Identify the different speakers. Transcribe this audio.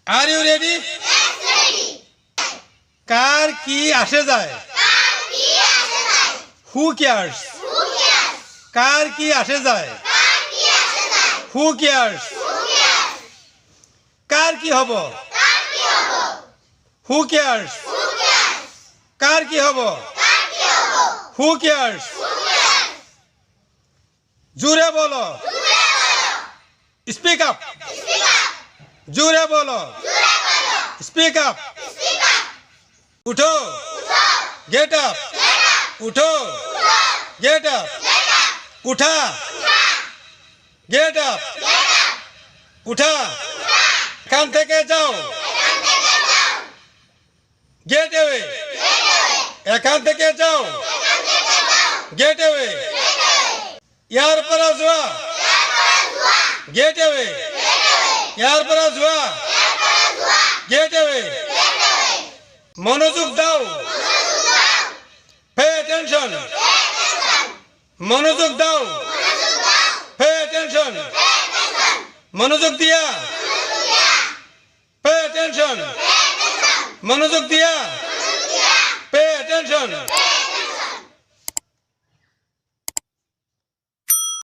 Speaker 1: Are you ready? কার কি আসে যায়? Who cares? কার কি আসে যায়? Who cares? কার কি হব? Who cares? কার কি হব? Who cares? জোরে বলো। Speak up. জোরে বলো। Speak up. উঠো। Get up. উঠো। Get up. উঠা। Get up. উঠা। এখান থেকে যাও। Get away. এখান থেকে যাও। Get away. ইয়ার পৰা যোৱা। Get away. ইয়াৰ পৰা যোৱা। Get away. মনোযোগ দাও। Pay attention. মনোযোগ দাও। Pay attention. মনোযোগ দিয়া। Pay attention. মনোযোগ দিয়া। Pay attention.